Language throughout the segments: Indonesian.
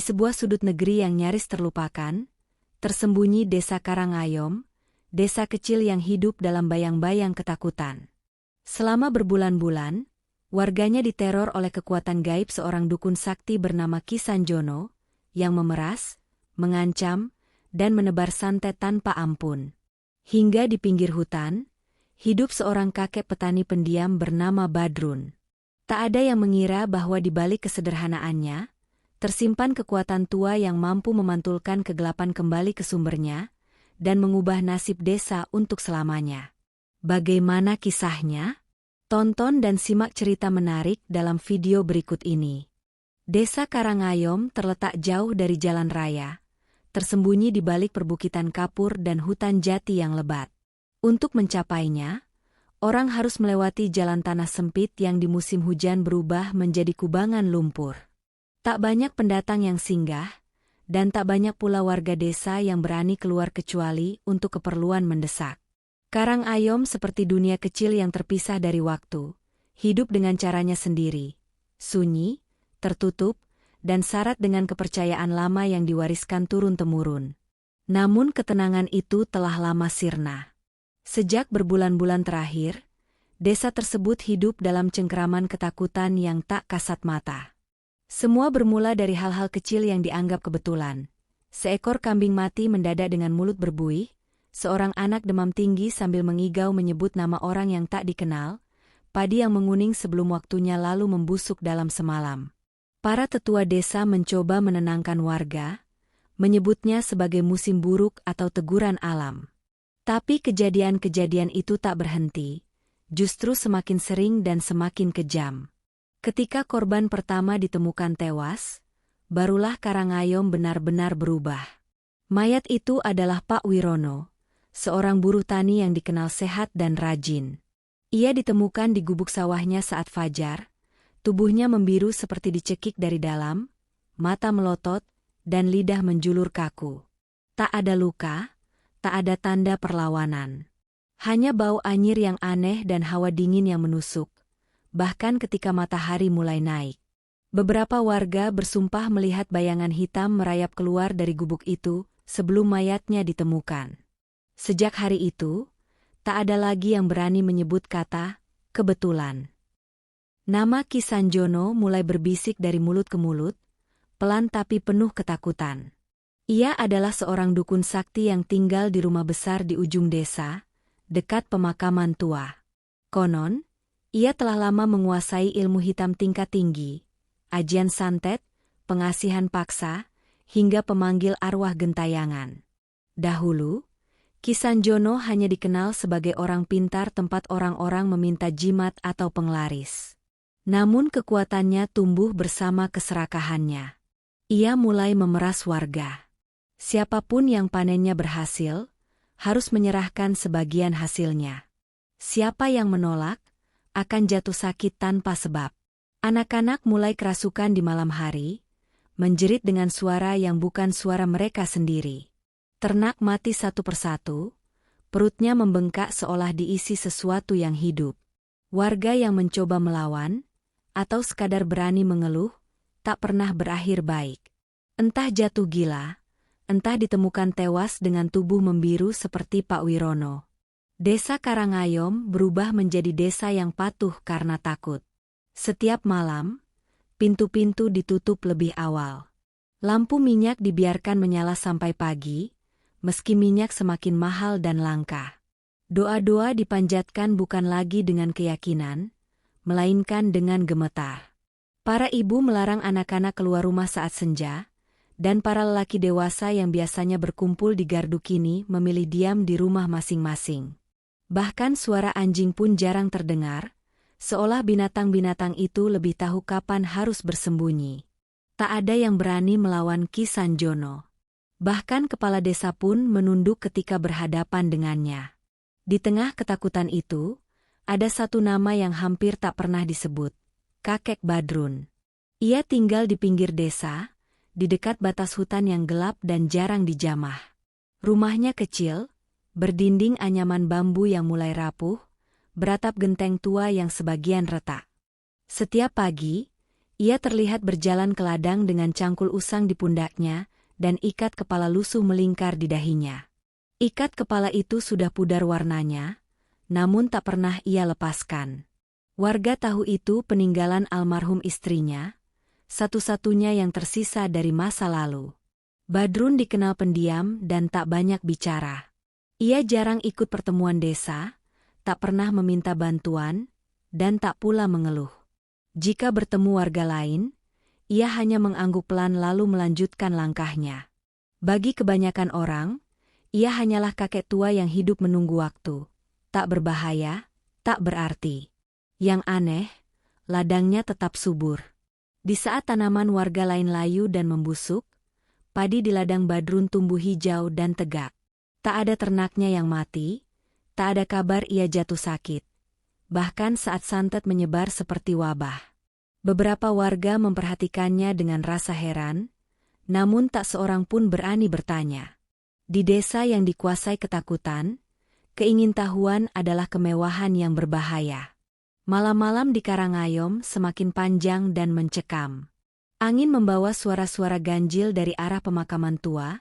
sebuah sudut negeri yang nyaris terlupakan, tersembunyi desa Karangayom, desa kecil yang hidup dalam bayang-bayang ketakutan. Selama berbulan-bulan, warganya diteror oleh kekuatan gaib seorang dukun sakti bernama Ki Sanjono, yang memeras, mengancam, dan menebar santet tanpa ampun. Hingga di pinggir hutan, hidup seorang kakek petani pendiam bernama Badrun. Tak ada yang mengira bahwa di balik kesederhanaannya, tersimpan kekuatan tua yang mampu memantulkan kegelapan kembali ke sumbernya, dan mengubah nasib desa untuk selamanya. Bagaimana kisahnya? Tonton dan simak cerita menarik dalam video berikut ini. Desa Karangayom terletak jauh dari jalan raya, tersembunyi di balik perbukitan kapur dan hutan jati yang lebat. Untuk mencapainya, orang harus melewati jalan tanah sempit yang di musim hujan berubah menjadi kubangan lumpur. Tak banyak pendatang yang singgah, dan tak banyak pula warga desa yang berani keluar kecuali untuk keperluan mendesak. Karangayom seperti dunia kecil yang terpisah dari waktu, hidup dengan caranya sendiri, sunyi, tertutup, dan syarat dengan kepercayaan lama yang diwariskan turun-temurun. Namun ketenangan itu telah lama sirna. Sejak berbulan-bulan terakhir, desa tersebut hidup dalam cengkeraman ketakutan yang tak kasat mata. Semua bermula dari hal-hal kecil yang dianggap kebetulan. Seekor kambing mati mendadak dengan mulut berbuih, seorang anak demam tinggi sambil mengigau menyebut nama orang yang tak dikenal, padi yang menguning sebelum waktunya lalu membusuk dalam semalam. Para tetua desa mencoba menenangkan warga, menyebutnya sebagai musim buruk atau teguran alam. Tapi kejadian-kejadian itu tak berhenti, justru semakin sering dan semakin kejam. Ketika korban pertama ditemukan tewas, barulah Karangayom benar-benar berubah. Mayat itu adalah Pak Wirono, seorang buruh tani yang dikenal sehat dan rajin. Ia ditemukan di gubuk sawahnya saat fajar, tubuhnya membiru seperti dicekik dari dalam, mata melotot, dan lidah menjulur kaku. Tak ada luka, tak ada tanda perlawanan. Hanya bau anyir yang aneh dan hawa dingin yang menusuk, bahkan ketika matahari mulai naik. Beberapa warga bersumpah melihat bayangan hitam merayap keluar dari gubuk itu sebelum mayatnya ditemukan. Sejak hari itu, tak ada lagi yang berani menyebut kata kebetulan. Nama Ki Sanjono mulai berbisik dari mulut ke mulut, pelan tapi penuh ketakutan. Ia adalah seorang dukun sakti yang tinggal di rumah besar di ujung desa, dekat pemakaman tua. Konon, ia telah lama menguasai ilmu hitam tingkat tinggi, ajian santet, pengasihan paksa, hingga pemanggil arwah gentayangan. Dahulu, Ki Sanjono hanya dikenal sebagai orang pintar tempat orang-orang meminta jimat atau penglaris. Namun kekuatannya tumbuh bersama keserakahannya. Ia mulai memeras warga. Siapapun yang panennya berhasil, harus menyerahkan sebagian hasilnya. Siapa yang menolak, akan jatuh sakit tanpa sebab. Anak-anak mulai kerasukan di malam hari, menjerit dengan suara yang bukan suara mereka sendiri. Ternak mati satu persatu, perutnya membengkak seolah diisi sesuatu yang hidup. Warga yang mencoba melawan, atau sekadar berani mengeluh, tak pernah berakhir baik. Entah jatuh gila, entah ditemukan tewas dengan tubuh membiru seperti Pak Wirono. Desa Karangayom berubah menjadi desa yang patuh karena takut. Setiap malam, pintu-pintu ditutup lebih awal. Lampu minyak dibiarkan menyala sampai pagi, meski minyak semakin mahal dan langka. Doa-doa dipanjatkan bukan lagi dengan keyakinan, melainkan dengan gemetar. Para ibu melarang anak-anak keluar rumah saat senja, dan para lelaki dewasa yang biasanya berkumpul di gardu kini memilih diam di rumah masing-masing. Bahkan suara anjing pun jarang terdengar, seolah binatang-binatang itu lebih tahu kapan harus bersembunyi. Tak ada yang berani melawan Ki Sanjono. Bahkan kepala desa pun menunduk ketika berhadapan dengannya. Di tengah ketakutan itu, ada satu nama yang hampir tak pernah disebut, Kakek Badrun. Ia tinggal di pinggir desa, di dekat batas hutan yang gelap dan jarang dijamah. Rumahnya kecil, berdinding anyaman bambu yang mulai rapuh, beratap genteng tua yang sebagian retak. Setiap pagi, Ia terlihat berjalan ke ladang dengan cangkul usang di pundaknya, dan ikat kepala lusuh melingkar di dahinya. Ikat kepala itu sudah pudar warnanya, namun tak pernah ia lepaskan. Warga tahu itu peninggalan almarhum istrinya, satu-satunya yang tersisa dari masa lalu. Badrun dikenal pendiam dan tak banyak bicara. Ia jarang ikut pertemuan desa, tak pernah meminta bantuan, dan tak pula mengeluh. Jika bertemu warga lain, ia hanya mengangguk pelan lalu melanjutkan langkahnya. Bagi kebanyakan orang, ia hanyalah kakek tua yang hidup menunggu waktu. Tak berbahaya, tak berarti. Yang aneh, ladangnya tetap subur. Di saat tanaman warga lain layu dan membusuk, padi di ladang Badrun tumbuh hijau dan tegak. Tak ada ternaknya yang mati, tak ada kabar ia jatuh sakit. Bahkan saat santet menyebar seperti wabah. Beberapa warga memperhatikannya dengan rasa heran, namun tak seorang pun berani bertanya. Di desa yang dikuasai ketakutan, keingintahuan adalah kemewahan yang berbahaya. Malam-malam di Karangayom semakin panjang dan mencekam. Angin membawa suara-suara ganjil dari arah pemakaman tua,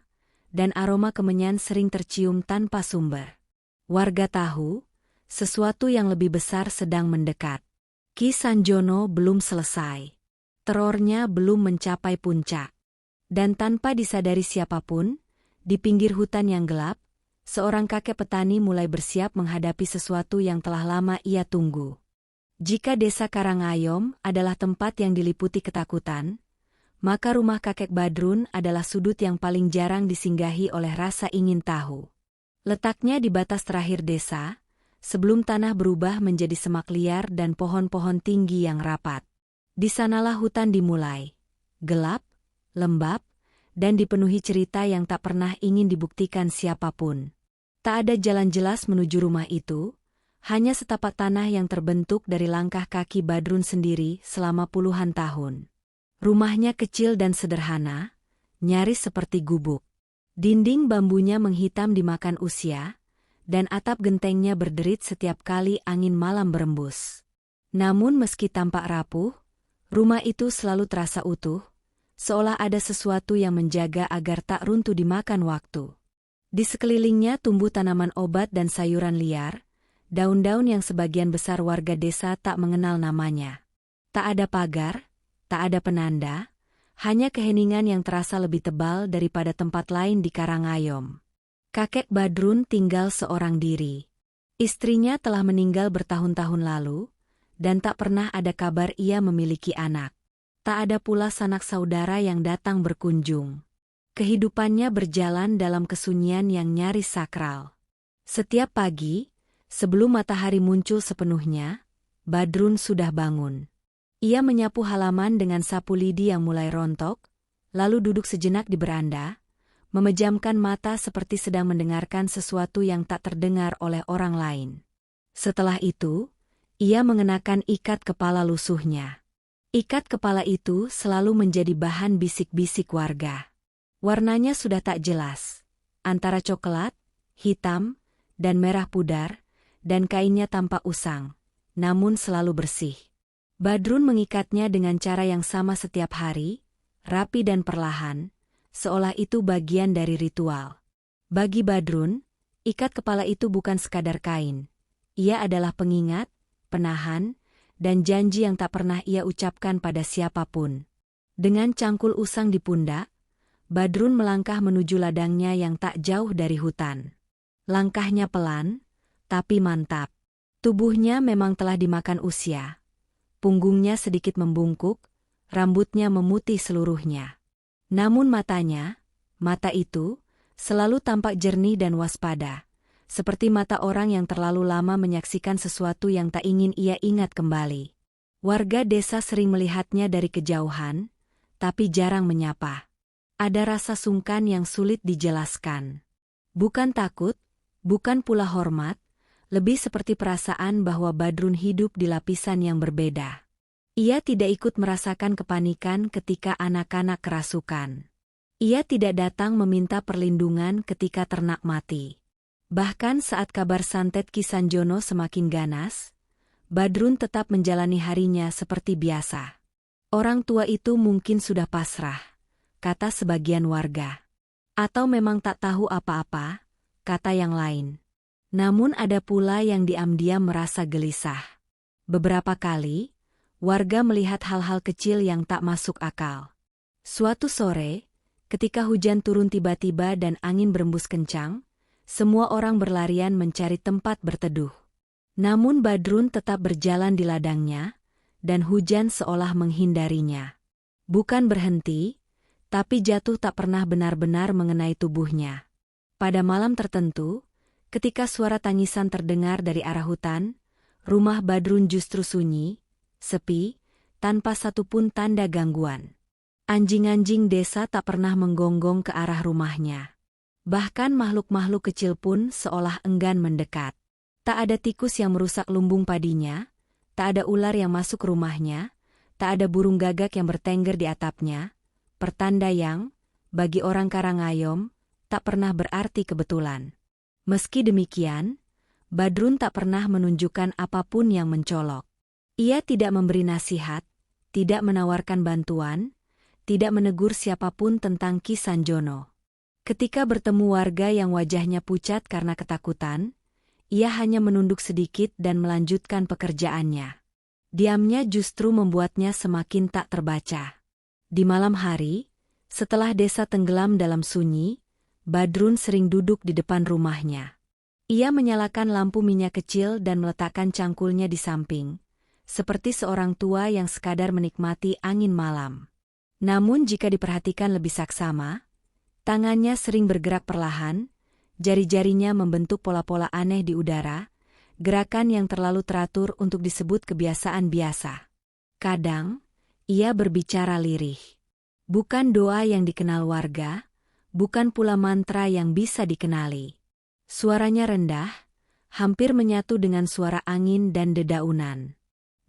dan aroma kemenyan sering tercium tanpa sumber. Warga tahu, sesuatu yang lebih besar sedang mendekat. Ki Sanjono belum selesai. Terornya belum mencapai puncak. Dan tanpa disadari siapapun, di pinggir hutan yang gelap, seorang kakek petani mulai bersiap menghadapi sesuatu yang telah lama ia tunggu. Jika desa Karangayom adalah tempat yang diliputi ketakutan, maka rumah kakek Badrun adalah sudut yang paling jarang disinggahi oleh rasa ingin tahu. Letaknya di batas terakhir desa, sebelum tanah berubah menjadi semak liar dan pohon-pohon tinggi yang rapat. Di sanalah hutan dimulai, gelap, lembab, dan dipenuhi cerita yang tak pernah ingin dibuktikan siapapun. Tak ada jalan jelas menuju rumah itu, hanya setapak tanah yang terbentuk dari langkah kaki Badrun sendiri selama puluhan tahun. Rumahnya kecil dan sederhana, nyaris seperti gubuk. Dinding bambunya menghitam dimakan usia, dan atap gentengnya berderit setiap kali angin malam berembus. Namun meski tampak rapuh, rumah itu selalu terasa utuh, seolah ada sesuatu yang menjaga agar tak runtuh dimakan waktu. Di sekelilingnya tumbuh tanaman obat dan sayuran liar, daun-daun yang sebagian besar warga desa tak mengenal namanya. Tak ada pagar, tak ada penanda, hanya keheningan yang terasa lebih tebal daripada tempat lain di Karangayom. Kakek Badrun tinggal seorang diri. Istrinya telah meninggal bertahun-tahun lalu, dan tak pernah ada kabar ia memiliki anak. Tak ada pula sanak saudara yang datang berkunjung. Kehidupannya berjalan dalam kesunyian yang nyaris sakral. Setiap pagi, sebelum matahari muncul sepenuhnya, Badrun sudah bangun. Ia menyapu halaman dengan sapu lidi yang mulai rontok, lalu duduk sejenak di beranda, memejamkan mata seperti sedang mendengarkan sesuatu yang tak terdengar oleh orang lain. Setelah itu, ia mengenakan ikat kepala lusuhnya. Ikat kepala itu selalu menjadi bahan bisik-bisik warga. Warnanya sudah tak jelas, antara coklat, hitam, dan merah pudar, dan kainnya tampak usang, namun selalu bersih. Badrun mengikatnya dengan cara yang sama setiap hari, rapi dan perlahan, seolah itu bagian dari ritual. Bagi Badrun, ikat kepala itu bukan sekadar kain. Ia adalah pengingat, penahan, dan janji yang tak pernah ia ucapkan pada siapapun. Dengan cangkul usang di pundak, Badrun melangkah menuju ladangnya yang tak jauh dari hutan. Langkahnya pelan, tapi mantap. Tubuhnya memang telah dimakan usia. Punggungnya sedikit membungkuk, rambutnya memutih seluruhnya. Namun mata itu, selalu tampak jernih dan waspada. Seperti mata orang yang terlalu lama menyaksikan sesuatu yang tak ingin ia ingat kembali. Warga desa sering melihatnya dari kejauhan, tapi jarang menyapa. Ada rasa sungkan yang sulit dijelaskan. Bukan takut, bukan pula hormat, lebih seperti perasaan bahwa Badrun hidup di lapisan yang berbeda. Ia tidak ikut merasakan kepanikan ketika anak-anak kerasukan. Ia tidak datang meminta perlindungan ketika ternak mati. Bahkan saat kabar santet Ki Sanjono semakin ganas, Badrun tetap menjalani harinya seperti biasa. Orang tua itu mungkin sudah pasrah, kata sebagian warga. Atau memang tak tahu apa-apa, kata yang lain. Namun ada pula yang diam-diam merasa gelisah. Beberapa kali, warga melihat hal-hal kecil yang tak masuk akal. Suatu sore, ketika hujan turun tiba-tiba dan angin berembus kencang, semua orang berlarian mencari tempat berteduh. Namun Badrun tetap berjalan di ladangnya, dan hujan seolah menghindarinya. Bukan berhenti, tapi jatuh tak pernah benar-benar mengenai tubuhnya. Pada malam tertentu, ketika suara tangisan terdengar dari arah hutan, rumah Badrun justru sunyi, sepi, tanpa satupun tanda gangguan. Anjing-anjing desa tak pernah menggonggong ke arah rumahnya. Bahkan makhluk-makhluk kecil pun seolah enggan mendekat. Tak ada tikus yang merusak lumbung padinya, tak ada ular yang masuk rumahnya, tak ada burung gagak yang bertengger di atapnya, pertanda yang, bagi orang Karangayom, tak pernah berarti kebetulan. Meski demikian, Badrun tak pernah menunjukkan apapun yang mencolok. Ia tidak memberi nasihat, tidak menawarkan bantuan, tidak menegur siapapun tentang Ki Sanjono. Ketika bertemu warga yang wajahnya pucat karena ketakutan, ia hanya menunduk sedikit dan melanjutkan pekerjaannya. Diamnya justru membuatnya semakin tak terbaca. Di malam hari, setelah desa tenggelam dalam sunyi, Badrun sering duduk di depan rumahnya. Ia menyalakan lampu minyak kecil dan meletakkan cangkulnya di samping, seperti seorang tua yang sekadar menikmati angin malam. Namun jika diperhatikan lebih saksama, tangannya sering bergerak perlahan, jari-jarinya membentuk pola-pola aneh di udara, gerakan yang terlalu teratur untuk disebut kebiasaan biasa. Kadang, ia berbicara lirih. Bukan doa yang dikenal warga, bukan pula mantra yang bisa dikenali. Suaranya rendah, hampir menyatu dengan suara angin dan dedaunan.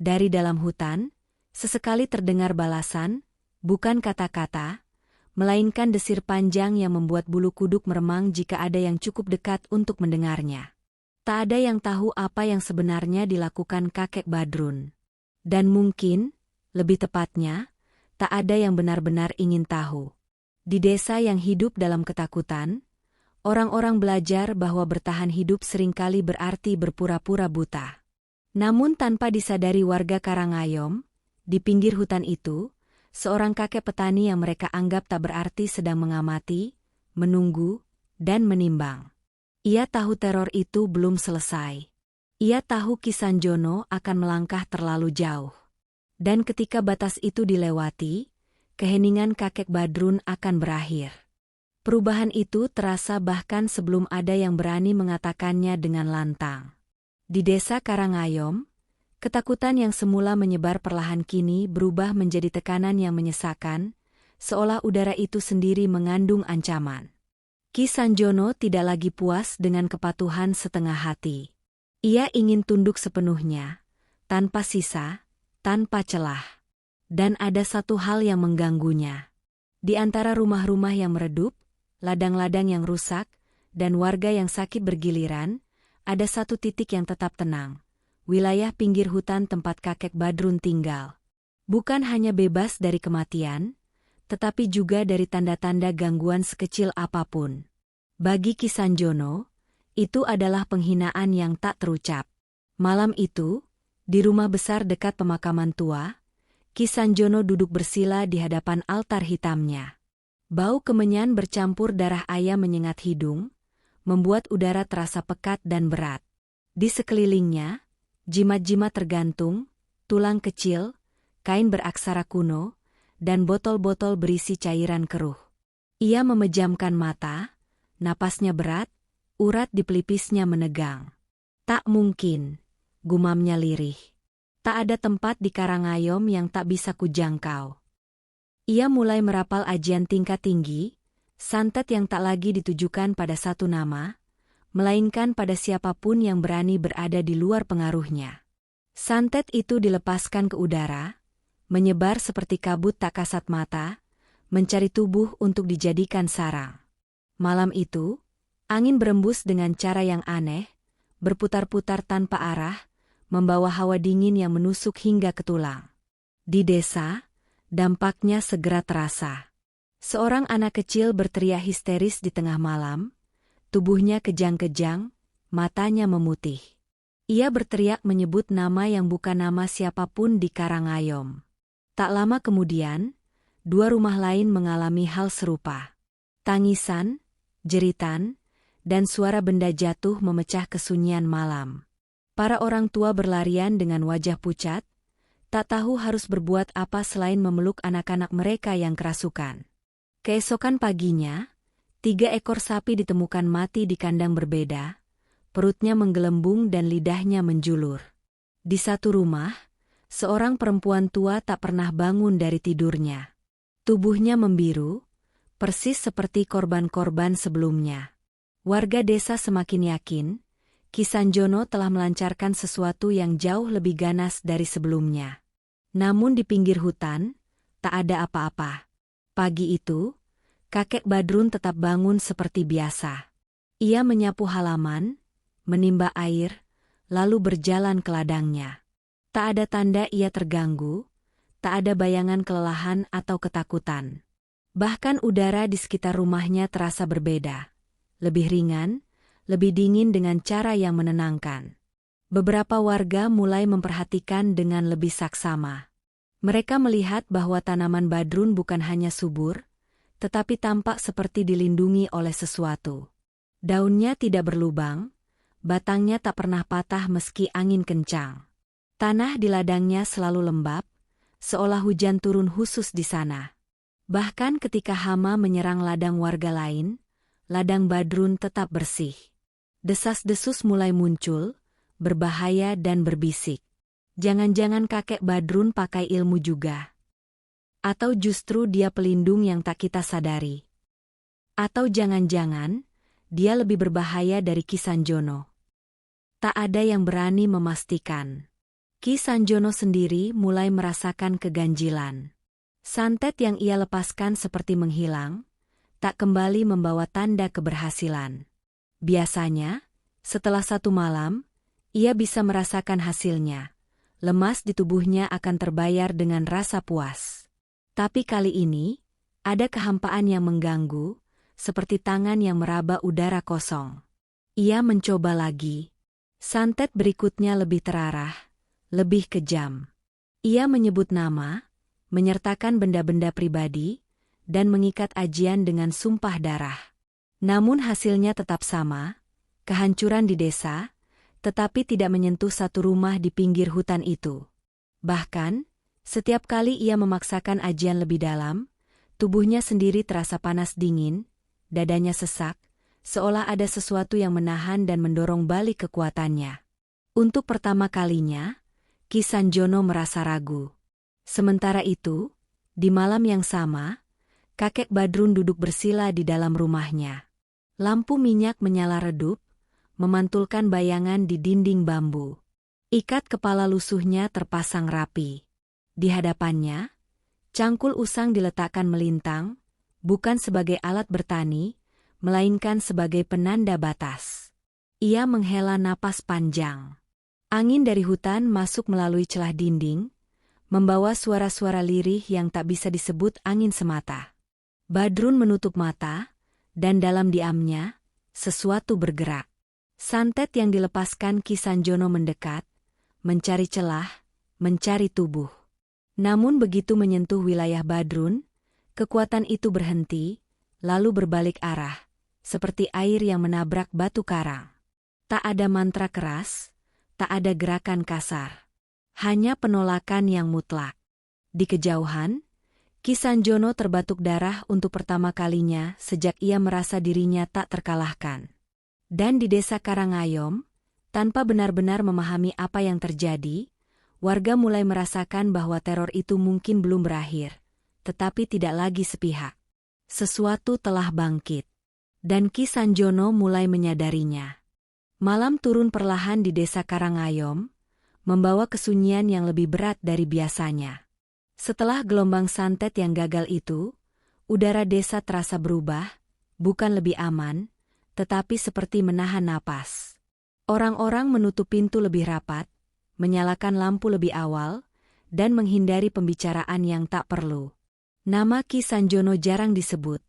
Dari dalam hutan, sesekali terdengar balasan, bukan kata-kata, melainkan desir panjang yang membuat bulu kuduk meremang jika ada yang cukup dekat untuk mendengarnya. Tak ada yang tahu apa yang sebenarnya dilakukan kakek Badrun. Dan mungkin, lebih tepatnya, tak ada yang benar-benar ingin tahu. Di desa yang hidup dalam ketakutan, orang-orang belajar bahwa bertahan hidup seringkali berarti berpura-pura buta. Namun tanpa disadari warga Karangayom, di pinggir hutan itu, seorang kakek petani yang mereka anggap tak berarti sedang mengamati, menunggu, dan menimbang. Ia tahu teror itu belum selesai. Ia tahu Ki Sanjono akan melangkah terlalu jauh. Dan ketika batas itu dilewati, keheningan kakek Badrun akan berakhir. Perubahan itu terasa bahkan sebelum ada yang berani mengatakannya dengan lantang. Di desa Karangayom, ketakutan yang semula menyebar perlahan kini berubah menjadi tekanan yang menyesakan, seolah udara itu sendiri mengandung ancaman. Ki Sanjono tidak lagi puas dengan kepatuhan setengah hati. Ia ingin tunduk sepenuhnya, tanpa sisa, tanpa celah. Dan ada satu hal yang mengganggunya. Di antara rumah-rumah yang meredup, ladang-ladang yang rusak, dan warga yang sakit bergiliran, ada satu titik yang tetap tenang. Wilayah pinggir hutan tempat kakek Badrun tinggal. Bukan hanya bebas dari kematian, tetapi juga dari tanda-tanda gangguan sekecil apapun. Bagi Ki Sanjono, itu adalah penghinaan yang tak terucap. Malam itu, di rumah besar dekat pemakaman tua, Ki Sanjono duduk bersila di hadapan altar hitamnya. Bau kemenyan bercampur darah ayam menyengat hidung, membuat udara terasa pekat dan berat. Di sekelilingnya, jimat-jimat tergantung, tulang kecil, kain beraksara kuno, dan botol-botol berisi cairan keruh. Ia memejamkan mata, napasnya berat, urat di pelipisnya menegang. Tak mungkin, gumamnya lirih. Tak ada tempat di Karangayom yang tak bisa kujangkau. Ia mulai merapal ajian tingkat tinggi, santet yang tak lagi ditujukan pada satu nama, melainkan pada siapapun yang berani berada di luar pengaruhnya. Santet itu dilepaskan ke udara, menyebar seperti kabut tak kasat mata, mencari tubuh untuk dijadikan sarang. Malam itu, angin berembus dengan cara yang aneh, berputar-putar tanpa arah, membawa hawa dingin yang menusuk hingga ke tulang. Di desa, Dampaknya segera terasa. Seorang anak kecil berteriak histeris di tengah malam, tubuhnya kejang-kejang, matanya memutih. Ia berteriak menyebut nama yang bukan nama siapapun di Karangayom. Tak lama kemudian, dua rumah lain mengalami hal serupa. Tangisan, jeritan, dan suara benda jatuh memecah kesunyian malam. Para orang tua berlarian dengan wajah pucat, tak tahu harus berbuat apa selain memeluk anak-anak mereka yang kerasukan. Keesokan paginya, 3 ekor sapi ditemukan mati di kandang berbeda, perutnya menggelembung dan lidahnya menjulur. Di satu rumah, seorang perempuan tua tak pernah bangun dari tidurnya. Tubuhnya membiru, persis seperti korban-korban sebelumnya. Warga desa semakin yakin, Ki Sanjono telah melancarkan sesuatu yang jauh lebih ganas dari sebelumnya. Namun di pinggir hutan, tak ada apa-apa. Pagi itu, kakek Badrun tetap bangun seperti biasa. Ia menyapu halaman, menimba air, lalu berjalan ke ladangnya. Tak ada tanda ia terganggu, tak ada bayangan kelelahan atau ketakutan. Bahkan udara di sekitar rumahnya terasa berbeda. Lebih ringan, lebih dingin dengan cara yang menenangkan. Beberapa warga mulai memperhatikan dengan lebih saksama. Mereka melihat bahwa tanaman Badrun bukan hanya subur, tetapi tampak seperti dilindungi oleh sesuatu. Daunnya tidak berlubang, batangnya tak pernah patah meski angin kencang. Tanah di ladangnya selalu lembab, seolah hujan turun khusus di sana. Bahkan ketika hama menyerang ladang warga lain, ladang Badrun tetap bersih. Desas-desus mulai muncul, berbahaya dan berbisik. Jangan-jangan kakek Badrun pakai ilmu juga. Atau justru dia pelindung yang tak kita sadari. Atau jangan-jangan, dia lebih berbahaya dari Ki Sanjono. Tak ada yang berani memastikan. Ki Sanjono sendiri mulai merasakan keganjilan. Santet yang ia lepaskan seperti menghilang, tak kembali membawa tanda keberhasilan. Biasanya, setelah satu malam, ia bisa merasakan hasilnya. Lemas di tubuhnya akan terbayar dengan rasa puas. Tapi kali ini, ada kehampaan yang mengganggu, seperti tangan yang meraba udara kosong. Ia mencoba lagi. Santet berikutnya lebih terarah, lebih kejam. Ia menyebut nama, menyertakan benda-benda pribadi, dan mengikat ajian dengan sumpah darah. Namun hasilnya tetap sama, kehancuran di desa, tetapi tidak menyentuh satu rumah di pinggir hutan itu. Bahkan, setiap kali ia memaksakan ajian lebih dalam, tubuhnya sendiri terasa panas dingin, dadanya sesak, seolah ada sesuatu yang menahan dan mendorong balik kekuatannya. Untuk pertama kalinya, Ki Sanjono merasa ragu. Sementara itu, di malam yang sama, kakek Badrun duduk bersila di dalam rumahnya. Lampu minyak menyala redup, memantulkan bayangan di dinding bambu. Ikat kepala lusuhnya terpasang rapi. Di hadapannya, cangkul usang diletakkan melintang, bukan sebagai alat bertani, melainkan sebagai penanda batas. Ia menghela napas panjang. Angin dari hutan masuk melalui celah dinding, membawa suara-suara lirih yang tak bisa disebut angin semata. Badrun menutup mata, dan dalam diamnya, sesuatu bergerak. Santet yang dilepaskan Ki Sanjono mendekat, mencari celah, mencari tubuh. Namun begitu menyentuh wilayah Badrun, kekuatan itu berhenti, lalu berbalik arah, seperti air yang menabrak batu karang. Tak ada mantra keras, tak ada gerakan kasar. Hanya penolakan yang mutlak. Di kejauhan, Ki Sanjono terbatuk darah untuk pertama kalinya sejak ia merasa dirinya tak terkalahkan. Dan di desa Karangayom, tanpa benar-benar memahami apa yang terjadi, warga mulai merasakan bahwa teror itu mungkin belum berakhir, tetapi tidak lagi sepihak. Sesuatu telah bangkit. Dan Ki Sanjono mulai menyadarinya. Malam turun perlahan di desa Karangayom, membawa kesunyian yang lebih berat dari biasanya. Setelah gelombang santet yang gagal itu, udara desa terasa berubah, bukan lebih aman, tetapi seperti menahan napas. Orang-orang menutup pintu lebih rapat, menyalakan lampu lebih awal, dan menghindari pembicaraan yang tak perlu. Nama Ki Sanjono jarang disebut,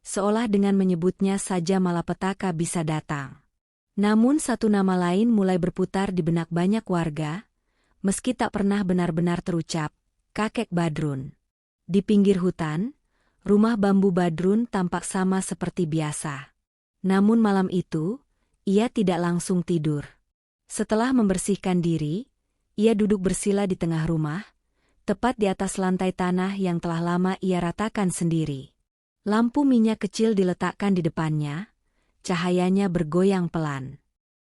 seolah dengan menyebutnya saja malapetaka bisa datang. Namun satu nama lain mulai berputar di benak banyak warga, meski tak pernah benar-benar terucap, Kakek Badrun. Di pinggir hutan, rumah bambu Badrun tampak sama seperti biasa. Namun malam itu, ia tidak langsung tidur. Setelah membersihkan diri, ia duduk bersila di tengah rumah, tepat di atas lantai tanah yang telah lama ia ratakan sendiri. Lampu minyak kecil diletakkan di depannya, cahayanya bergoyang pelan.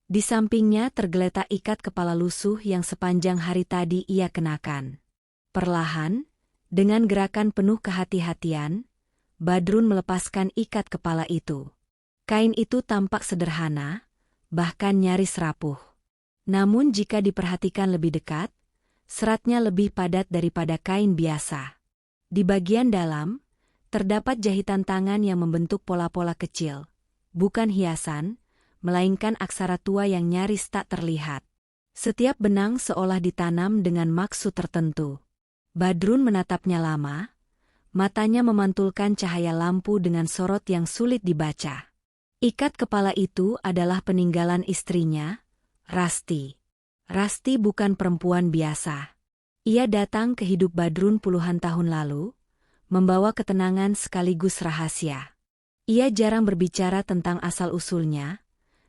Di sampingnya tergeletak ikat kepala lusuh yang sepanjang hari tadi ia kenakan. Perlahan, dengan gerakan penuh kehati-hatian, Badrun melepaskan ikat kepala itu. Kain itu tampak sederhana, bahkan nyaris rapuh. Namun jika diperhatikan lebih dekat, seratnya lebih padat daripada kain biasa. Di bagian dalam, terdapat jahitan tangan yang membentuk pola-pola kecil, bukan hiasan, melainkan aksara tua yang nyaris tak terlihat. Setiap benang seolah ditanam dengan maksud tertentu. Badrun menatapnya lama, matanya memantulkan cahaya lampu dengan sorot yang sulit dibaca. Ikat kepala itu adalah peninggalan istrinya, Rasti. Rasti bukan perempuan biasa. Ia datang ke hidup Badrun puluhan tahun lalu, membawa ketenangan sekaligus rahasia. Ia jarang berbicara tentang asal-usulnya,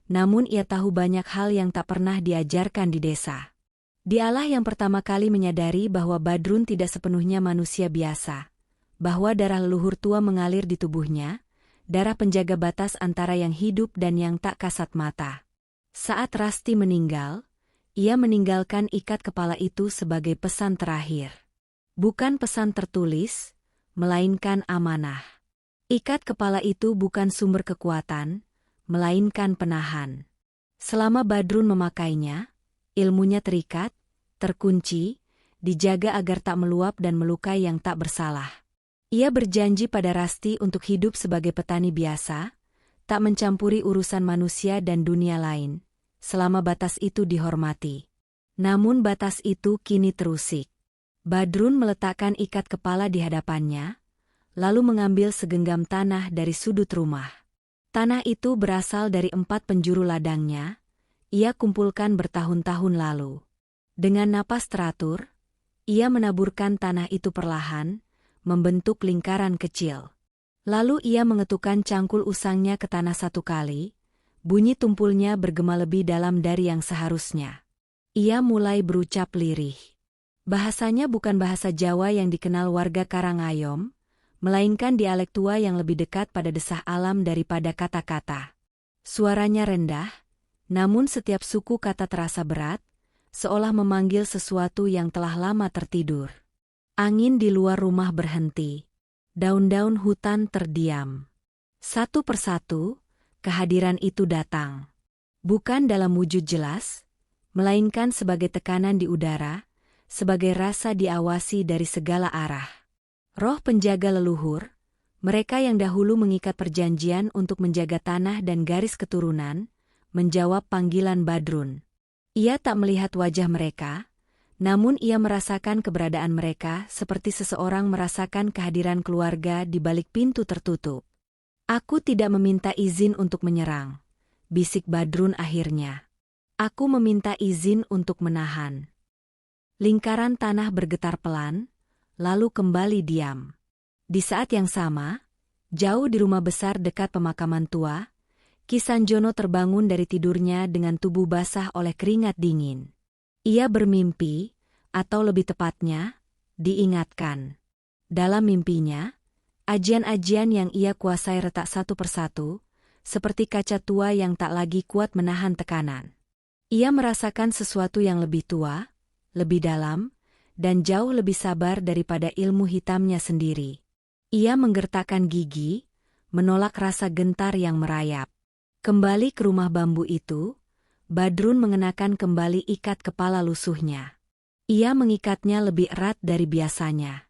namun ia tahu banyak hal yang tak pernah diajarkan di desa. Dialah yang pertama kali menyadari bahwa Badrun tidak sepenuhnya manusia biasa, bahwa darah leluhur tua mengalir di tubuhnya, darah penjaga batas antara yang hidup dan yang tak kasat mata. Saat Rasti meninggal, ia meninggalkan ikat kepala itu sebagai pesan terakhir. Bukan pesan tertulis, melainkan amanah. Ikat kepala itu bukan sumber kekuatan, melainkan penahan. Selama Badrun memakainya, ilmunya terikat, terkunci, dijaga agar tak meluap dan melukai yang tak bersalah. Ia berjanji pada Rasti untuk hidup sebagai petani biasa, tak mencampuri urusan manusia dan dunia lain, selama batas itu dihormati. Namun batas itu kini terusik. Badrun meletakkan ikat kepala di hadapannya, lalu mengambil segenggam tanah dari sudut rumah. Tanah itu berasal dari 4 penjuru ladangnya, ia kumpulkan bertahun-tahun lalu. Dengan napas teratur, ia menaburkan tanah itu perlahan, membentuk lingkaran kecil. Lalu ia mengetukkan cangkul usangnya ke tanah 1 kali, bunyi tumpulnya bergema lebih dalam dari yang seharusnya. Ia mulai berucap lirih. Bahasanya bukan bahasa Jawa yang dikenal warga Karangayom, melainkan dialek tua yang lebih dekat pada desah alam daripada kata-kata. Suaranya rendah, namun setiap suku kata terasa berat, seolah memanggil sesuatu yang telah lama tertidur. Angin di luar rumah berhenti. Daun-daun hutan terdiam. Satu persatu, kehadiran itu datang. Bukan dalam wujud jelas, melainkan sebagai tekanan di udara, sebagai rasa diawasi dari segala arah. Roh penjaga leluhur, mereka yang dahulu mengikat perjanjian untuk menjaga tanah dan garis keturunan, menjawab panggilan Badrun. Ia tak melihat wajah mereka, namun ia merasakan keberadaan mereka seperti seseorang merasakan kehadiran keluarga di balik pintu tertutup. Aku tidak meminta izin untuk menyerang, bisik Badrun akhirnya. Aku meminta izin untuk menahan. Lingkaran tanah bergetar pelan, lalu kembali diam. Di saat yang sama, jauh di rumah besar dekat pemakaman tua, Ki Sanjono terbangun dari tidurnya dengan tubuh basah oleh keringat dingin. Ia bermimpi, atau lebih tepatnya, diingatkan. Dalam mimpinya, ajian-ajian yang ia kuasai retak satu persatu, seperti kaca tua yang tak lagi kuat menahan tekanan. Ia merasakan sesuatu yang lebih tua, lebih dalam, dan jauh lebih sabar daripada ilmu hitamnya sendiri. Ia menggertakkan gigi, menolak rasa gentar yang merayap. Kembali ke rumah bambu itu, Badrun mengenakan kembali ikat kepala lusuhnya. Ia mengikatnya lebih erat dari biasanya.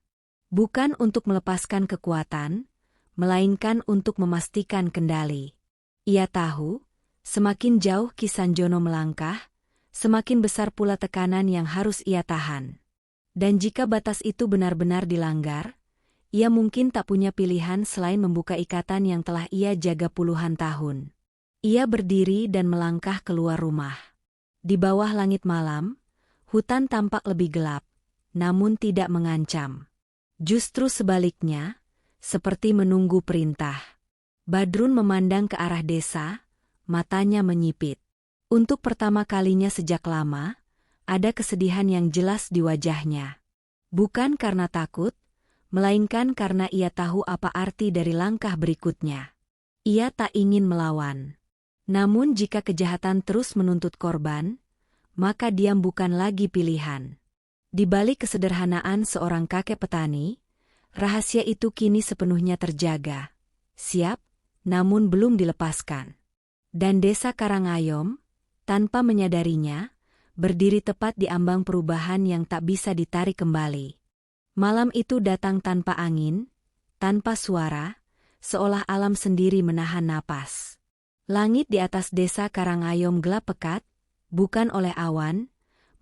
Bukan untuk melepaskan kekuatan, melainkan untuk memastikan kendali. Ia tahu, semakin jauh Ki Sanjono melangkah, semakin besar pula tekanan yang harus ia tahan. Dan jika batas itu benar-benar dilanggar, ia mungkin tak punya pilihan selain membuka ikatan yang telah ia jaga puluhan tahun. Ia berdiri dan melangkah keluar rumah. Di bawah langit malam, hutan tampak lebih gelap, namun tidak mengancam. Justru sebaliknya, seperti menunggu perintah. Badrun memandang ke arah desa, matanya menyipit. Untuk pertama kalinya sejak lama, ada kesedihan yang jelas di wajahnya. Bukan karena takut, melainkan karena ia tahu apa arti dari langkah berikutnya. Ia tak ingin melawan. Namun jika kejahatan terus menuntut korban, maka diam bukan lagi pilihan. Di balik kesederhanaan seorang kakek petani, rahasia itu kini sepenuhnya terjaga. Siap, namun belum dilepaskan. Dan desa Karangayom, tanpa menyadarinya, berdiri tepat di ambang perubahan yang tak bisa ditarik kembali. Malam itu datang tanpa angin, tanpa suara, seolah alam sendiri menahan napas. Langit di atas desa Karangayom gelap pekat, bukan oleh awan,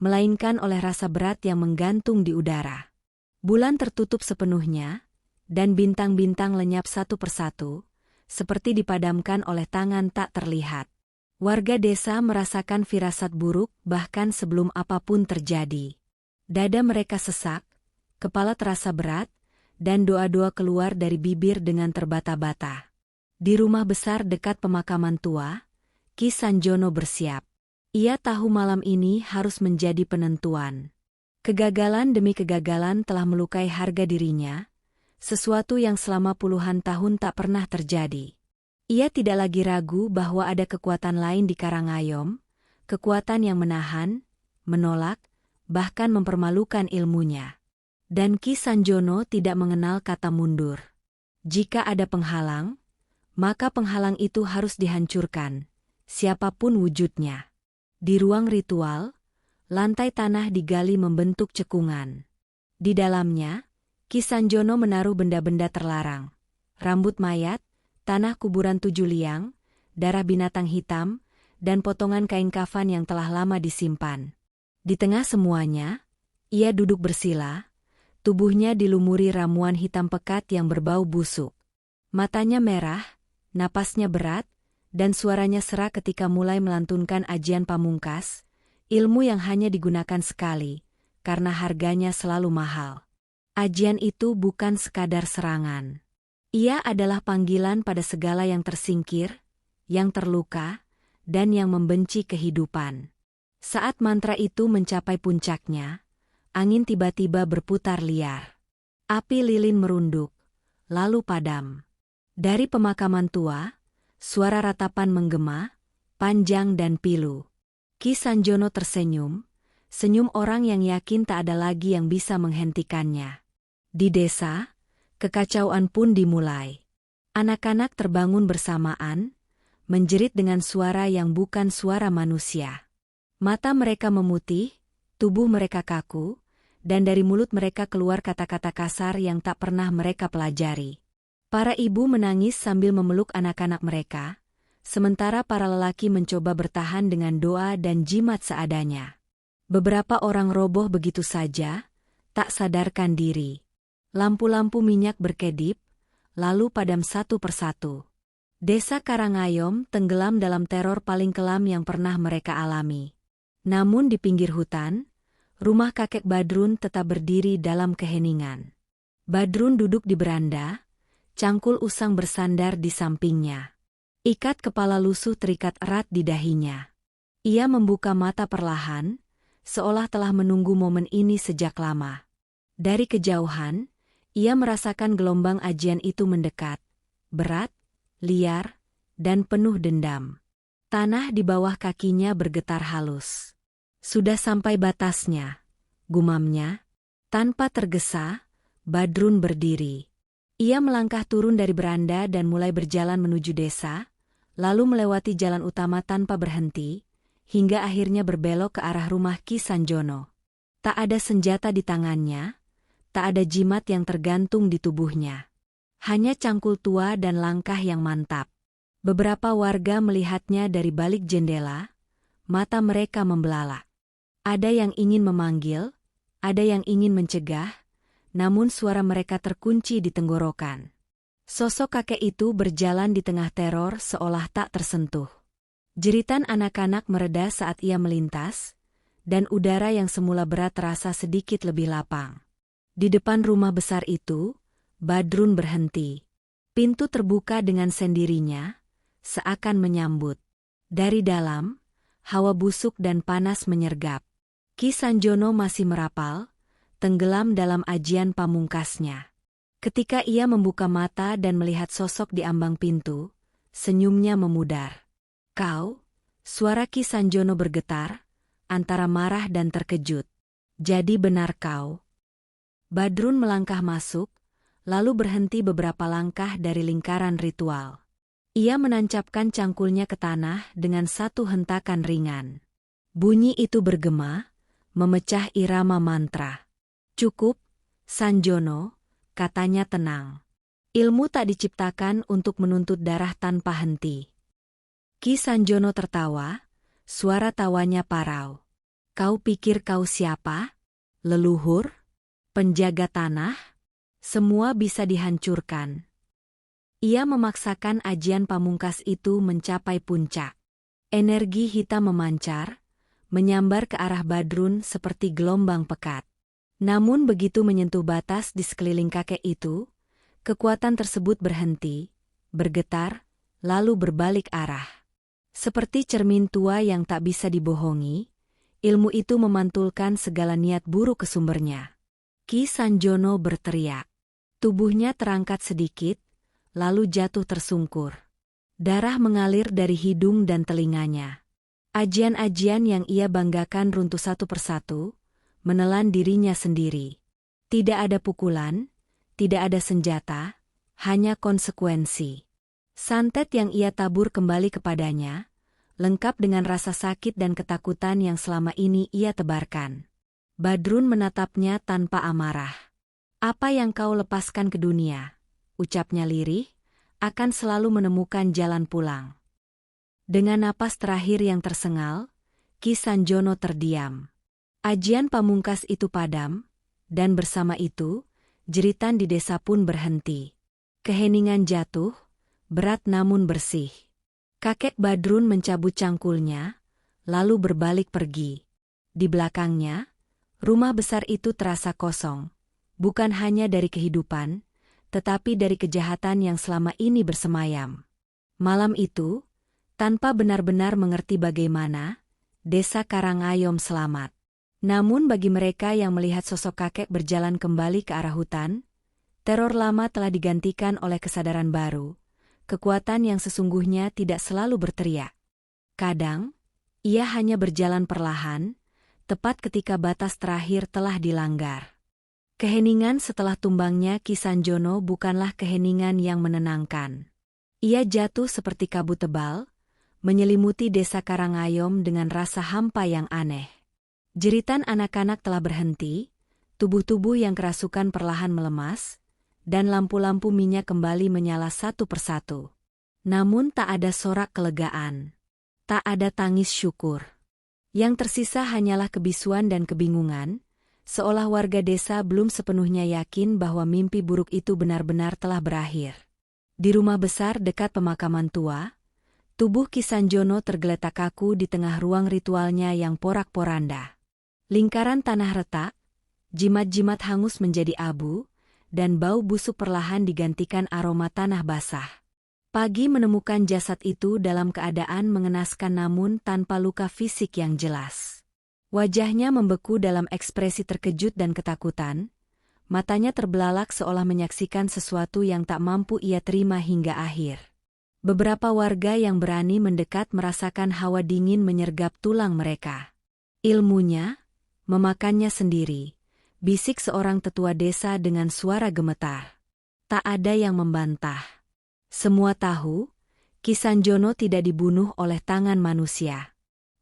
melainkan oleh rasa berat yang menggantung di udara. Bulan tertutup sepenuhnya, dan bintang-bintang lenyap satu persatu, seperti dipadamkan oleh tangan tak terlihat. Warga desa merasakan firasat buruk bahkan sebelum apapun terjadi. Dada mereka sesak, kepala terasa berat, dan doa-doa keluar dari bibir dengan terbata-bata. Di rumah besar dekat pemakaman tua, Ki Sanjono bersiap. Ia tahu malam ini harus menjadi penentuan. Kegagalan demi kegagalan telah melukai harga dirinya, sesuatu yang selama puluhan tahun tak pernah terjadi. Ia tidak lagi ragu bahwa ada kekuatan lain di Karangayom, kekuatan yang menahan, menolak, bahkan mempermalukan ilmunya. Dan Ki Sanjono tidak mengenal kata mundur. Jika ada penghalang, maka penghalang itu harus dihancurkan, siapapun wujudnya. Di ruang ritual, lantai tanah digali membentuk cekungan. Di dalamnya, Ki Sanjono menaruh benda-benda terlarang. Rambut mayat, tanah kuburan 7 liang, darah binatang hitam, dan potongan kain kafan yang telah lama disimpan. Di tengah semuanya, ia duduk bersila, tubuhnya dilumuri ramuan hitam pekat yang berbau busuk. Matanya merah, napasnya berat, dan suaranya serak ketika mulai melantunkan ajian pamungkas, ilmu yang hanya digunakan sekali, karena harganya selalu mahal. Ajian itu bukan sekadar serangan. Ia adalah panggilan pada segala yang tersingkir, yang terluka, dan yang membenci kehidupan. Saat mantra itu mencapai puncaknya, angin tiba-tiba berputar liar. Api lilin merunduk, lalu padam. Dari pemakaman tua, suara ratapan menggema, panjang dan pilu. Ki Sanjono tersenyum, senyum orang yang yakin tak ada lagi yang bisa menghentikannya. Di desa, kekacauan pun dimulai. Anak-anak terbangun bersamaan, menjerit dengan suara yang bukan suara manusia. Mata mereka memutih, tubuh mereka kaku, dan dari mulut mereka keluar kata-kata kasar yang tak pernah mereka pelajari. Para ibu menangis sambil memeluk anak-anak mereka, sementara para lelaki mencoba bertahan dengan doa dan jimat seadanya. Beberapa orang roboh begitu saja, tak sadarkan diri. Lampu-lampu minyak berkedip, lalu padam satu persatu. Desa Karangayom tenggelam dalam teror paling kelam yang pernah mereka alami. Namun di pinggir hutan, rumah kakek Badrun tetap berdiri dalam keheningan. Badrun duduk di beranda, cangkul usang bersandar di sampingnya. Ikat kepala lusuh terikat erat di dahinya. Ia membuka mata perlahan, seolah telah menunggu momen ini sejak lama. Dari kejauhan, ia merasakan gelombang ajian itu mendekat, berat, liar, dan penuh dendam. Tanah di bawah kakinya bergetar halus. Sudah sampai batasnya, gumamnya. Tanpa tergesa, Badrun berdiri. Ia melangkah turun dari beranda dan mulai berjalan menuju desa, lalu melewati jalan utama tanpa berhenti, hingga akhirnya berbelok ke arah rumah Ki Sanjono. Tak ada senjata di tangannya, tak ada jimat yang tergantung di tubuhnya. Hanya cangkul tua dan langkah yang mantap. Beberapa warga melihatnya dari balik jendela, mata mereka membelalak. Ada yang ingin memanggil, Ada yang ingin mencegah, namun suara mereka terkunci di tenggorokan. Sosok kakek itu berjalan di tengah teror seolah tak tersentuh. Jeritan anak-anak mereda saat ia melintas, dan udara yang semula berat terasa sedikit lebih lapang. Di depan rumah besar itu, Badrun berhenti. Pintu terbuka dengan sendirinya, seakan menyambut. Dari dalam, hawa busuk dan panas menyergap. Ki Sanjono masih merapal, tenggelam dalam ajian pamungkasnya. Ketika ia membuka mata dan melihat sosok di ambang pintu, senyumnya memudar. "Kau?" Suara Ki Sanjono bergetar, antara marah dan terkejut. "Jadi benar kau?" Badrun melangkah masuk, lalu berhenti beberapa langkah dari lingkaran ritual. Ia menancapkan cangkulnya ke tanah dengan satu hentakan ringan. Bunyi itu bergema, memecah irama mantra. "Cukup, Sanjono," katanya tenang. "Ilmu tak diciptakan untuk menuntut darah tanpa henti." Ki Sanjono tertawa, suara tawanya parau. "Kau pikir kau siapa? Leluhur? Penjaga tanah? Semua bisa dihancurkan." Ia memaksakan ajian pamungkas itu mencapai puncak. Energi hitam memancar, menyambar ke arah Badrun seperti gelombang pekat. Namun begitu menyentuh batas di sekeliling kakek itu, kekuatan tersebut berhenti, bergetar, lalu berbalik arah. Seperti cermin tua yang tak bisa dibohongi, ilmu itu memantulkan segala niat buruk ke sumbernya. Ki Sanjono berteriak. Tubuhnya terangkat sedikit, lalu jatuh tersungkur. Darah mengalir dari hidung dan telinganya. Ajian-ajian yang ia banggakan runtuh satu persatu, menelan dirinya sendiri. Tidak ada pukulan, tidak ada senjata, hanya konsekuensi. Santet yang ia tabur kembali kepadanya, lengkap dengan rasa sakit dan ketakutan yang selama ini ia tebarkan. Badrun menatapnya tanpa amarah. "Apa yang kau lepaskan ke dunia," ucapnya lirih, "akan selalu menemukan jalan pulang." Dengan napas terakhir yang tersengal, Ki Sanjono terdiam. Ajian pamungkas itu padam, dan bersama itu, jeritan di desa pun berhenti. Keheningan jatuh, berat namun bersih. Kakek Badrun mencabut cangkulnya, lalu berbalik pergi. Di belakangnya, rumah besar itu terasa kosong, bukan hanya dari kehidupan, tetapi dari kejahatan yang selama ini bersemayam. Malam itu, tanpa benar-benar mengerti bagaimana, desa Karangayom selamat. Namun bagi mereka yang melihat sosok kakek berjalan kembali ke arah hutan, teror lama telah digantikan oleh kesadaran baru. Kekuatan yang sesungguhnya tidak selalu berteriak. Kadang, ia hanya berjalan perlahan, tepat ketika batas terakhir telah dilanggar. Keheningan setelah tumbangnya Ki Sanjono bukanlah keheningan yang menenangkan. Ia jatuh seperti kabut tebal, menyelimuti desa Karangayom dengan rasa hampa yang aneh. Jeritan anak-anak telah berhenti, tubuh-tubuh yang kerasukan perlahan melemas, dan lampu-lampu minyak kembali menyala satu persatu. Namun tak ada sorak kelegaan. Tak ada tangis syukur. Yang tersisa hanyalah kebisuan dan kebingungan, seolah warga desa belum sepenuhnya yakin bahwa mimpi buruk itu benar-benar telah berakhir. Di rumah besar dekat pemakaman tua, tubuh Ki Sanjono tergeletak kaku di tengah ruang ritualnya yang porak-poranda. Lingkaran tanah retak, jimat-jimat hangus menjadi abu, dan bau busuk perlahan digantikan aroma tanah basah. Pagi menemukan jasad itu dalam keadaan mengenaskan namun tanpa luka fisik yang jelas. Wajahnya membeku dalam ekspresi terkejut dan ketakutan, matanya terbelalak seolah menyaksikan sesuatu yang tak mampu ia terima hingga akhir. Beberapa warga yang berani mendekat merasakan hawa dingin menyergap tulang mereka. Ilmunya, memakannya sendiri, bisik seorang tetua desa dengan suara gemetar. Tak ada yang membantah. Semua tahu, Ki Sanjono tidak dibunuh oleh tangan manusia.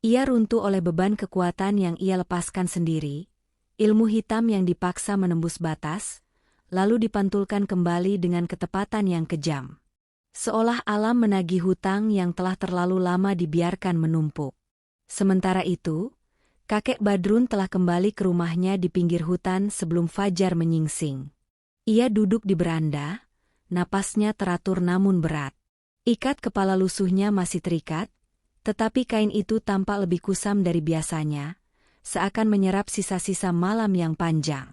Ia runtuh oleh beban kekuatan yang ia lepaskan sendiri, ilmu hitam yang dipaksa menembus batas, lalu dipantulkan kembali dengan ketepatan yang kejam. Seolah alam menagih hutang yang telah terlalu lama dibiarkan menumpuk. Sementara itu, Kakek Badrun telah kembali ke rumahnya di pinggir hutan sebelum fajar menyingsing. Ia duduk di beranda, napasnya teratur namun berat. Ikat kepala lusuhnya masih terikat, tetapi kain itu tampak lebih kusam dari biasanya, seakan menyerap sisa-sisa malam yang panjang.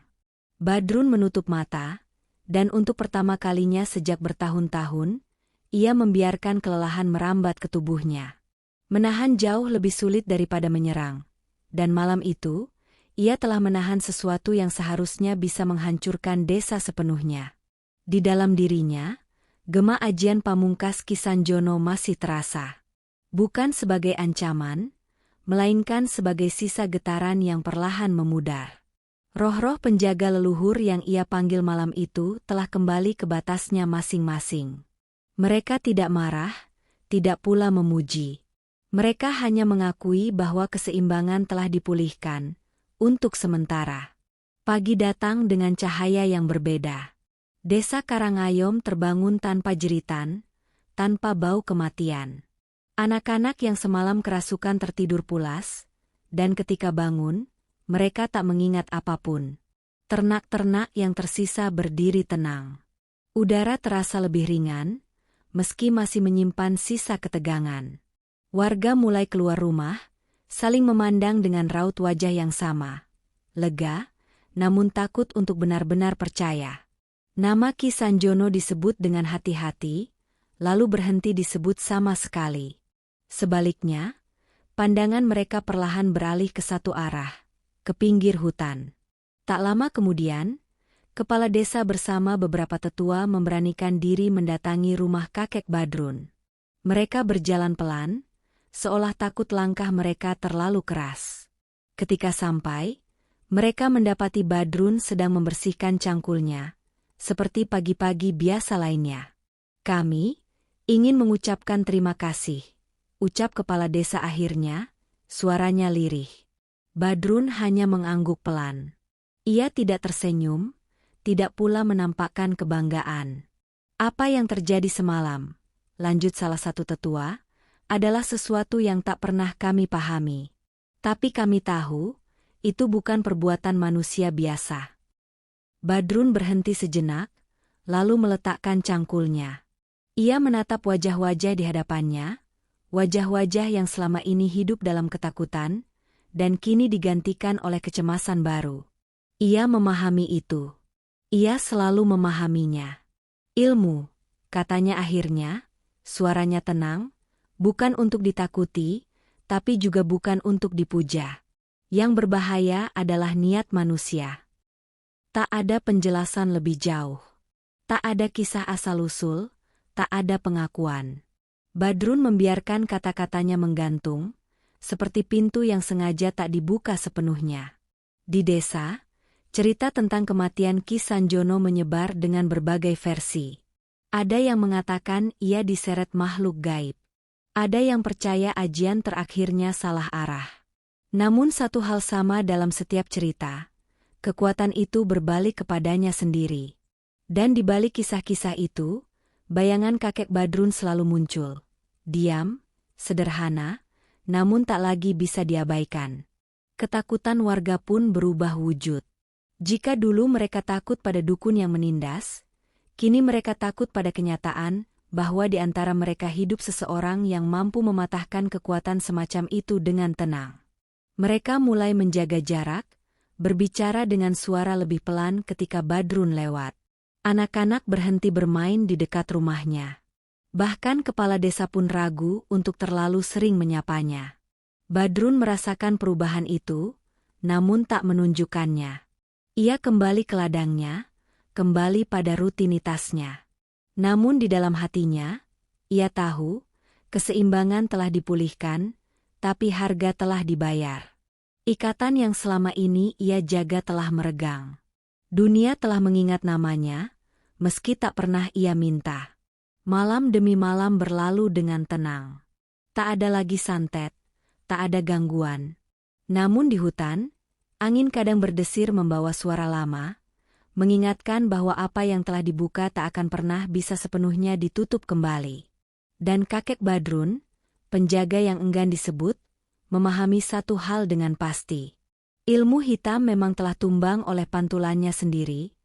Badrun menutup mata, dan untuk pertama kalinya sejak bertahun-tahun, ia membiarkan kelelahan merambat ke tubuhnya. Menahan jauh lebih sulit daripada menyerang. Dan malam itu, ia telah menahan sesuatu yang seharusnya bisa menghancurkan desa sepenuhnya. Di dalam dirinya, gema ajian pamungkas Ki Sanjono masih terasa. Bukan sebagai ancaman, melainkan sebagai sisa getaran yang perlahan memudar. Roh-roh penjaga leluhur yang ia panggil malam itu telah kembali ke batasnya masing-masing. Mereka tidak marah, tidak pula memuji. Mereka hanya mengakui bahwa keseimbangan telah dipulihkan, untuk sementara. Pagi datang dengan cahaya yang berbeda. Desa Karangayom terbangun tanpa jeritan, tanpa bau kematian. Anak-anak yang semalam kerasukan tertidur pulas, dan ketika bangun, mereka tak mengingat apapun. Ternak-ternak yang tersisa berdiri tenang. Udara terasa lebih ringan, meski masih menyimpan sisa ketegangan. Warga mulai keluar rumah, saling memandang dengan raut wajah yang sama. Lega, namun takut untuk benar-benar percaya. Nama Ki Sanjono disebut dengan hati-hati, lalu berhenti disebut sama sekali. Sebaliknya, pandangan mereka perlahan beralih ke satu arah, ke pinggir hutan. Tak lama kemudian, kepala desa bersama beberapa tetua memberanikan diri mendatangi rumah kakek Badrun. Mereka berjalan pelan, seolah takut langkah mereka terlalu keras. Ketika sampai, mereka mendapati Badrun sedang membersihkan cangkulnya, seperti pagi-pagi biasa lainnya. "Kami ingin mengucapkan terima kasih," ucap kepala desa akhirnya, suaranya lirih. Badrun hanya mengangguk pelan. Ia tidak tersenyum, tidak pula menampakkan kebanggaan. "Apa yang terjadi semalam," lanjut salah satu tetua, "adalah sesuatu yang tak pernah kami pahami. Tapi kami tahu, itu bukan perbuatan manusia biasa." Badrun berhenti sejenak, lalu meletakkan cangkulnya. Ia menatap wajah-wajah di hadapannya, wajah-wajah yang selama ini hidup dalam ketakutan, dan kini digantikan oleh kecemasan baru. Ia memahami itu. Ia selalu memahaminya. "Ilmu," katanya akhirnya, suaranya tenang, "bukan untuk ditakuti, tapi juga bukan untuk dipuja. Yang berbahaya adalah niat manusia." Tak ada penjelasan lebih jauh. Tak ada kisah asal-usul, tak ada pengakuan. Badrun membiarkan kata-katanya menggantung, seperti pintu yang sengaja tak dibuka sepenuhnya. Di desa, cerita tentang kematian Ki Sanjono menyebar dengan berbagai versi. Ada yang mengatakan ia diseret makhluk gaib. Ada yang percaya ajian terakhirnya salah arah. Namun satu hal sama dalam setiap cerita, kekuatan itu berbalik kepadanya sendiri. Dan di balik kisah-kisah itu, bayangan kakek Badrun selalu muncul. Diam, sederhana, namun tak lagi bisa diabaikan. Ketakutan warga pun berubah wujud. Jika dulu mereka takut pada dukun yang menindas, kini mereka takut pada kenyataan bahwa di antara mereka hidup seseorang yang mampu mematahkan kekuatan semacam itu dengan tenang. Mereka mulai menjaga jarak, berbicara dengan suara lebih pelan ketika Badrun lewat. Anak-anak berhenti bermain di dekat rumahnya. Bahkan kepala desa pun ragu untuk terlalu sering menyapanya. Badrun merasakan perubahan itu, namun tak menunjukkannya. Ia kembali ke ladangnya, kembali pada rutinitasnya. Namun di dalam hatinya, ia tahu, keseimbangan telah dipulihkan, tapi harga telah dibayar. Ikatan yang selama ini ia jaga telah meregang. Dunia telah mengingat namanya, meski tak pernah ia minta. Malam demi malam berlalu dengan tenang. Tak ada lagi santet, tak ada gangguan. Namun di hutan, angin kadang berdesir membawa suara lama, mengingatkan bahwa apa yang telah dibuka tak akan pernah bisa sepenuhnya ditutup kembali. Dan kakek Badrun, penjaga yang enggan disebut, memahami satu hal dengan pasti. Ilmu hitam memang telah tumbang oleh pantulannya sendiri,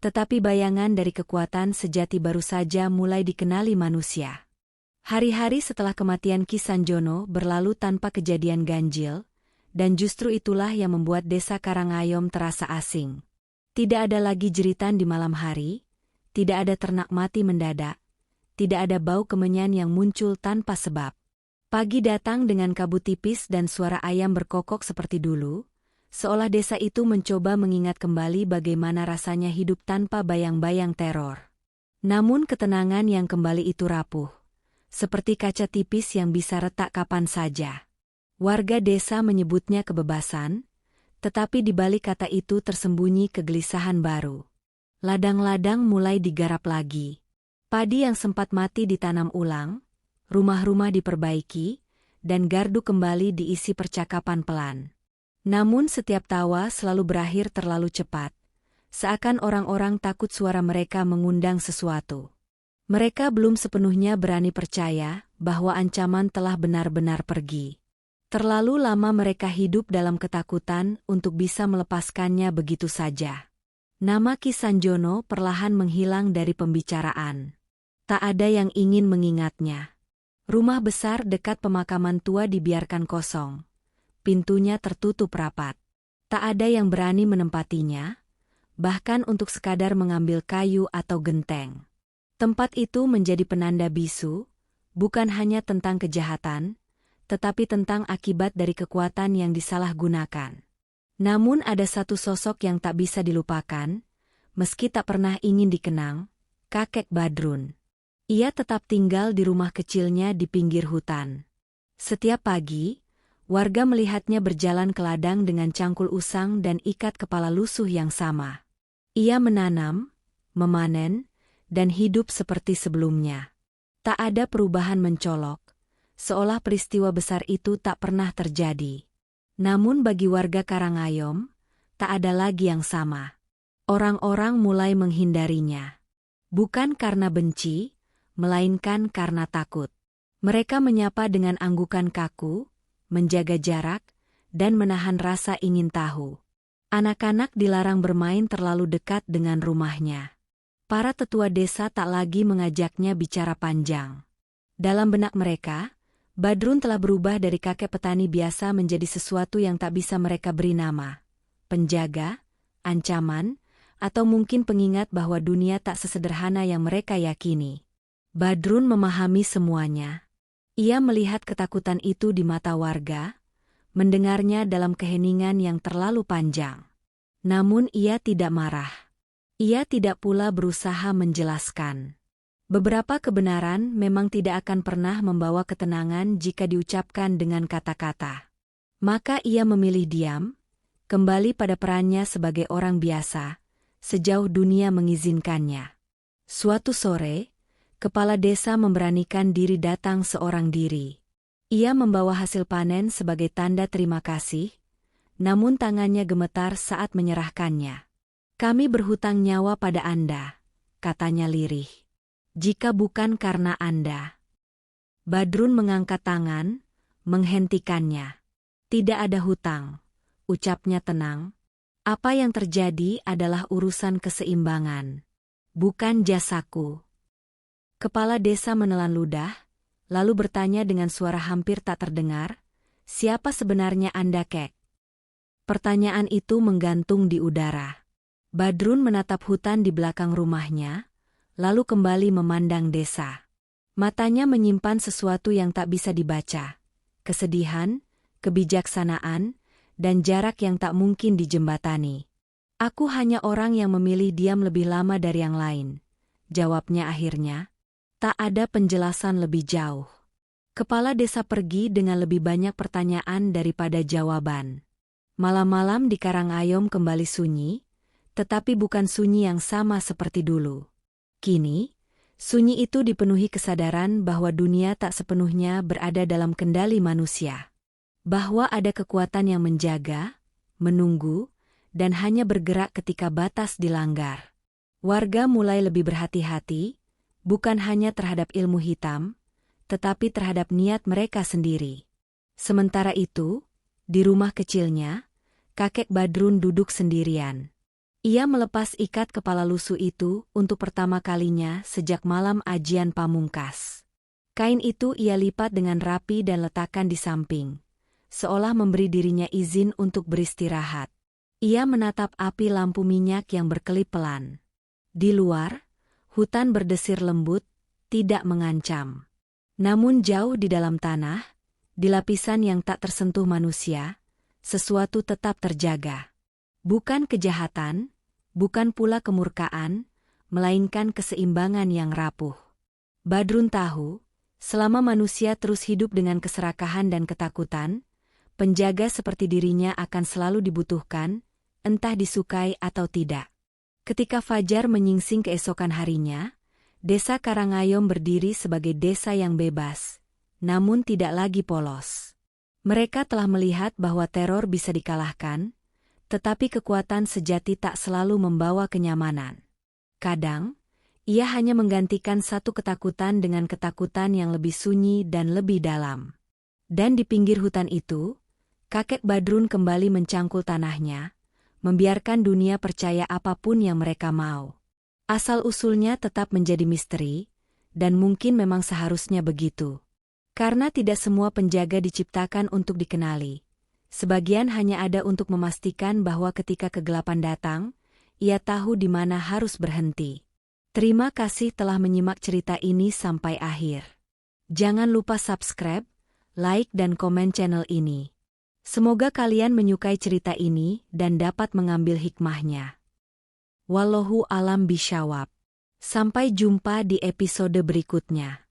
tetapi bayangan dari kekuatan sejati baru saja mulai dikenali manusia. Hari-hari setelah kematian Ki Sanjono berlalu tanpa kejadian ganjil, dan justru itulah yang membuat desa Karangayom terasa asing. Tidak ada lagi jeritan di malam hari, tidak ada ternak mati mendadak, tidak ada bau kemenyan yang muncul tanpa sebab. Pagi datang dengan kabut tipis dan suara ayam berkokok seperti dulu, seolah desa itu mencoba mengingat kembali bagaimana rasanya hidup tanpa bayang-bayang teror. Namun ketenangan yang kembali itu rapuh, seperti kaca tipis yang bisa retak kapan saja. Warga desa menyebutnya kebebasan, tetapi di balik kata itu tersembunyi kegelisahan baru. Ladang-ladang mulai digarap lagi. Padi yang sempat mati ditanam ulang, rumah-rumah diperbaiki, dan gardu kembali diisi percakapan pelan. Namun setiap tawa selalu berakhir terlalu cepat, seakan orang-orang takut suara mereka mengundang sesuatu. Mereka belum sepenuhnya berani percaya bahwa ancaman telah benar-benar pergi. Terlalu lama mereka hidup dalam ketakutan untuk bisa melepaskannya begitu saja. Nama Ki Sanjono perlahan menghilang dari pembicaraan. Tak ada yang ingin mengingatnya. Rumah besar dekat pemakaman tua dibiarkan kosong. Pintunya tertutup rapat. Tak ada yang berani menempatinya, bahkan untuk sekadar mengambil kayu atau genteng. Tempat itu menjadi penanda bisu, bukan hanya tentang kejahatan, tetapi tentang akibat dari kekuatan yang disalahgunakan. Namun ada satu sosok yang tak bisa dilupakan, meski tak pernah ingin dikenang, kakek Badrun. Ia tetap tinggal di rumah kecilnya di pinggir hutan. Setiap pagi, warga melihatnya berjalan ke ladang dengan cangkul usang dan ikat kepala lusuh yang sama. Ia menanam, memanen, dan hidup seperti sebelumnya. Tak ada perubahan mencolok, seolah peristiwa besar itu tak pernah terjadi. Namun bagi warga Karangayom, tak ada lagi yang sama. Orang-orang mulai menghindarinya. Bukan karena benci, melainkan karena takut. Mereka menyapa dengan anggukan kaku, menjaga jarak, dan menahan rasa ingin tahu. Anak-anak dilarang bermain terlalu dekat dengan rumahnya. Para tetua desa tak lagi mengajaknya bicara panjang. Dalam benak mereka, Badrun telah berubah dari kakek petani biasa menjadi sesuatu yang tak bisa mereka beri nama. Penjaga, ancaman, atau mungkin pengingat bahwa dunia tak sesederhana yang mereka yakini. Badrun memahami semuanya. Ia melihat ketakutan itu di mata warga, mendengarnya dalam keheningan yang terlalu panjang. Namun ia tidak marah. Ia tidak pula berusaha menjelaskan. Beberapa kebenaran memang tidak akan pernah membawa ketenangan jika diucapkan dengan kata-kata. Maka ia memilih diam, kembali pada perannya sebagai orang biasa, sejauh dunia mengizinkannya. Suatu sore, kepala desa memberanikan diri datang seorang diri. Ia membawa hasil panen sebagai tanda terima kasih, namun tangannya gemetar saat menyerahkannya. "Kami berhutang nyawa pada Anda," katanya lirih. "Jika bukan karena Anda." Badrun mengangkat tangan, menghentikannya. "Tidak ada hutang," ucapnya tenang. "Apa yang terjadi adalah urusan keseimbangan, bukan jasaku." Kepala desa menelan ludah, lalu bertanya dengan suara hampir tak terdengar, "Siapa sebenarnya Anda, Kek?" Pertanyaan itu menggantung di udara. Badrun menatap hutan di belakang rumahnya, lalu kembali memandang desa. Matanya menyimpan sesuatu yang tak bisa dibaca. Kesedihan, kebijaksanaan, dan jarak yang tak mungkin dijembatani. "Aku hanya orang yang memilih diam lebih lama dari yang lain," jawabnya akhirnya. Tak ada penjelasan lebih jauh. Kepala desa pergi dengan lebih banyak pertanyaan daripada jawaban. Malam-malam di Karangayom kembali sunyi, tetapi bukan sunyi yang sama seperti dulu. Kini, sunyi itu dipenuhi kesadaran bahwa dunia tak sepenuhnya berada dalam kendali manusia. Bahwa ada kekuatan yang menjaga, menunggu, dan hanya bergerak ketika batas dilanggar. Warga mulai lebih berhati-hati, bukan hanya terhadap ilmu hitam, tetapi terhadap niat mereka sendiri. Sementara itu, di rumah kecilnya, kakek Badrun duduk sendirian. Ia melepas ikat kepala lusuh itu untuk pertama kalinya sejak malam ajian pamungkas. Kain itu ia lipat dengan rapi dan letakkan di samping, seolah memberi dirinya izin untuk beristirahat. Ia menatap api lampu minyak yang berkelip pelan. Di luar, hutan berdesir lembut, tidak mengancam. Namun jauh di dalam tanah, di lapisan yang tak tersentuh manusia, sesuatu tetap terjaga. Bukan kejahatan, bukan pula kemurkaan, melainkan keseimbangan yang rapuh. Badrun tahu, selama manusia terus hidup dengan keserakahan dan ketakutan, penjaga seperti dirinya akan selalu dibutuhkan, entah disukai atau tidak. Ketika fajar menyingsing keesokan harinya, Desa Karangayom berdiri sebagai desa yang bebas, namun tidak lagi polos. Mereka telah melihat bahwa teror bisa dikalahkan, tetapi kekuatan sejati tak selalu membawa kenyamanan. Kadang, ia hanya menggantikan satu ketakutan dengan ketakutan yang lebih sunyi dan lebih dalam. Dan di pinggir hutan itu, kakek Badrun kembali mencangkul tanahnya, membiarkan dunia percaya apapun yang mereka mau. Asal-usulnya tetap menjadi misteri, dan mungkin memang seharusnya begitu. Karena tidak semua penjaga diciptakan untuk dikenali. Sebagian hanya ada untuk memastikan bahwa ketika kegelapan datang, ia tahu di mana harus berhenti. Terima kasih telah menyimak cerita ini sampai akhir. Jangan lupa subscribe, like dan komen channel ini. Semoga kalian menyukai cerita ini dan dapat mengambil hikmahnya. Wallahu alam bishawab. Sampai jumpa di episode berikutnya.